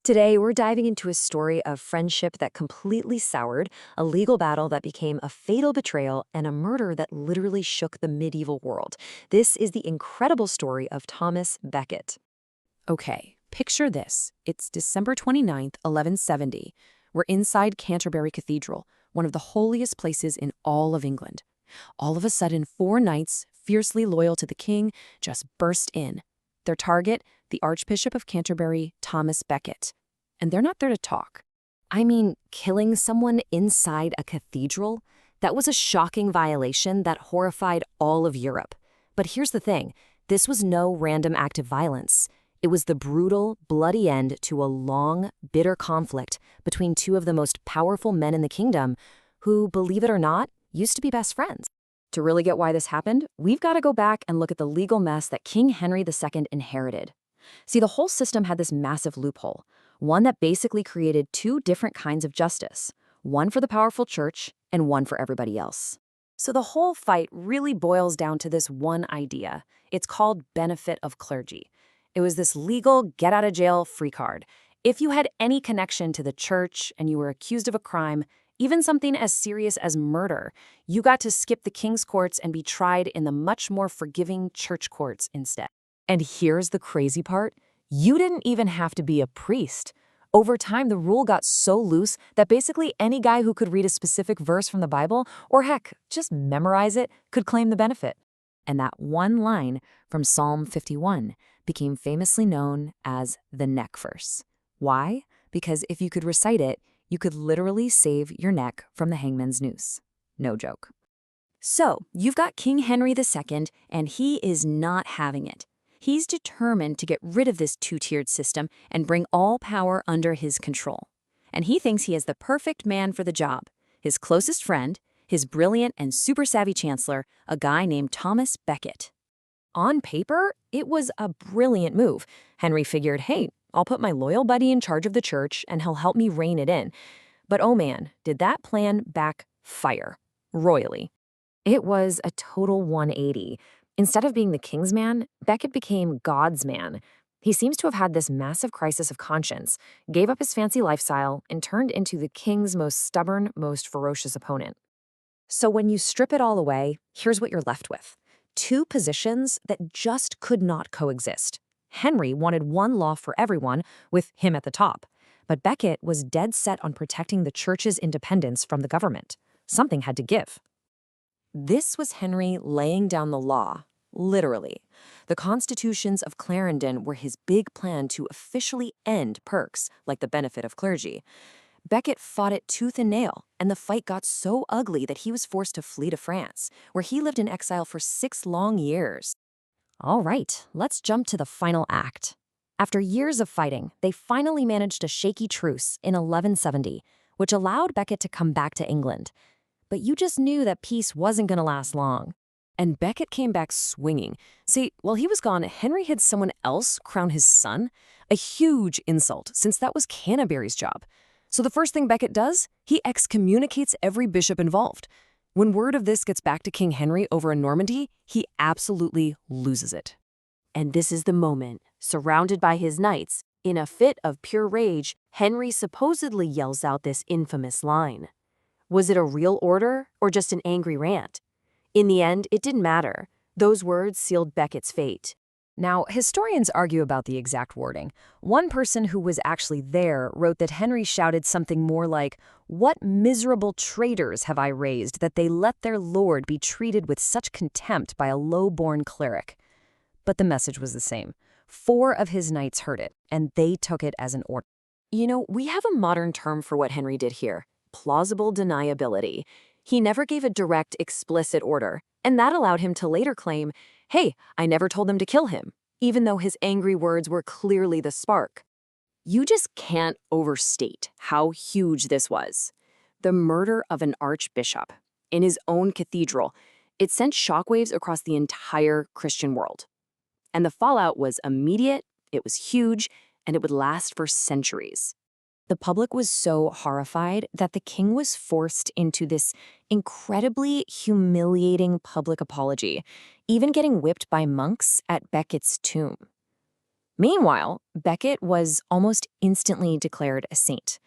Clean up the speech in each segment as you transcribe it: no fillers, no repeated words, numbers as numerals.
Today, we're diving into a story of friendship that completely soured, a legal battle that became a fatal betrayal, and a murder that literally shook the medieval world. This is the incredible story of Thomas Becket. Okay, picture this. It's December 29th, 1170. We're inside Canterbury Cathedral, one of the holiest places in all of England. All of a sudden, four knights, fiercely loyal to the king, just burst in. Their target, the Archbishop of Canterbury, Thomas Becket. And they're not there to talk. I mean, killing someone inside a cathedral? That was a shocking violation that horrified all of Europe. But here's the thing, this was no random act of violence. It was the brutal, bloody end to a long, bitter conflict between two of the most powerful men in the kingdom who, believe it or not, used to be best friends. To really get why this happened, we've got to go back and look at the legal mess that King Henry II inherited. See, the whole system had this massive loophole, one that basically created two different kinds of justice, one for the powerful church and one for everybody else. So the whole fight really boils down to this one idea. It's called benefit of clergy. It was this legal get-out-of-jail-free card. If you had any connection to the church and you were accused of a crime, even something as serious as murder, you got to skip the king's courts and be tried in the much more forgiving church courts instead. And here's the crazy part. You didn't even have to be a priest. Over time, the rule got so loose that basically any guy who could read a specific verse from the Bible, or heck, just memorize it, could claim the benefit. And that one line from Psalm 51 became famously known as the neck verse. Why? Because if you could recite it, you could literally save your neck from the hangman's noose. No joke. So, you've got King Henry II, and he is not having it. He's determined to get rid of this two-tiered system and bring all power under his control. And he thinks he is the perfect man for the job. His closest friend, his brilliant and super savvy chancellor, a guy named Thomas Becket. On paper, it was a brilliant move. Henry figured, hey, I'll put my loyal buddy in charge of the church and he'll help me rein it in. But oh man, did that plan backfire royally. It was a total 180. Instead of being the king's man, Becket became God's man. He seems to have had this massive crisis of conscience, gave up his fancy lifestyle, and turned into the king's most stubborn, most ferocious opponent. So when you strip it all away, here's what you're left with. Two positions that just could not coexist. Henry wanted one law for everyone, with him at the top. But Becket was dead set on protecting the church's independence from the government. Something had to give. This was Henry laying down the law, literally. The constitutions of Clarendon were his big plan to officially end perks, like the benefit of clergy. Becket fought it tooth and nail, and the fight got so ugly that he was forced to flee to France, where he lived in exile for 6 long years. All right, let's jump to the final act. After years of fighting, they finally managed a shaky truce in 1170, which allowed Becket to come back to England. But you just knew that peace wasn't going to last long. And Becket came back swinging. See, while he was gone, Henry had someone else crown his son. A huge insult, since that was Canterbury's job. So the first thing Becket does, he excommunicates every bishop involved. When word of this gets back to King Henry over in Normandy, he absolutely loses it. And this is the moment, surrounded by his knights, in a fit of pure rage, Henry supposedly yells out this infamous line. Was it a real order or just an angry rant? In the end, it didn't matter. Those words sealed Becket's fate. Now, historians argue about the exact wording. One person who was actually there wrote that Henry shouted something more like, "What miserable traitors have I raised that they let their lord be treated with such contempt by a low-born cleric?" But the message was the same. 4 of his knights heard it, and they took it as an order. You know, we have a modern term for what Henry did here. Plausible deniability. He never gave a direct, explicit order, and that allowed him to later claim, hey, I never told them to kill him, even though his angry words were clearly the spark. You just can't overstate how huge this was. The murder of an archbishop in his own cathedral, it sent shockwaves across the entire Christian world. And the fallout was immediate, it was huge, and it would last for centuries. The public was so horrified that the king was forced into this incredibly humiliating public apology, even getting whipped by monks at Becket's tomb. Meanwhile, Becket was almost instantly declared a saint.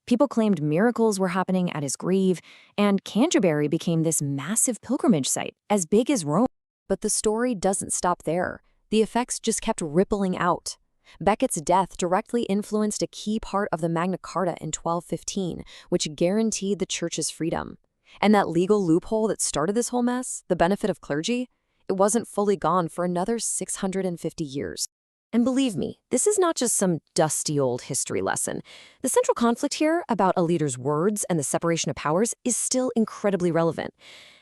People claimed miracles were happening at his grave, and Canterbury became this massive pilgrimage site, as big as Rome. But the story doesn't stop there. The effects just kept rippling out. Becket's death directly influenced a key part of the Magna Carta in 1215, which guaranteed the church's freedom. And that legal loophole that started this whole mess, the benefit of clergy, it wasn't fully gone for another 650 years. And believe me, this is not just some dusty old history lesson. The central conflict here about a leader's words and the separation of powers is still incredibly relevant.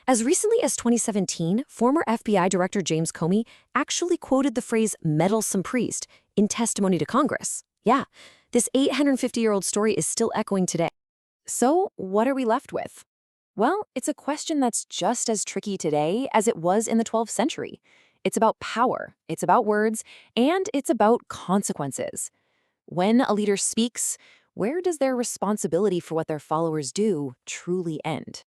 As recently as 2017, former FBI Director James Comey actually quoted the phrase meddlesome priest in testimony to Congress. Yeah, this 850-year-old story is still echoing today. So, what are we left with? Well, it's a question that's just as tricky today as it was in the 12th century. It's about power, it's about words, and it's about consequences. When a leader speaks, where does their responsibility for what their followers do truly end?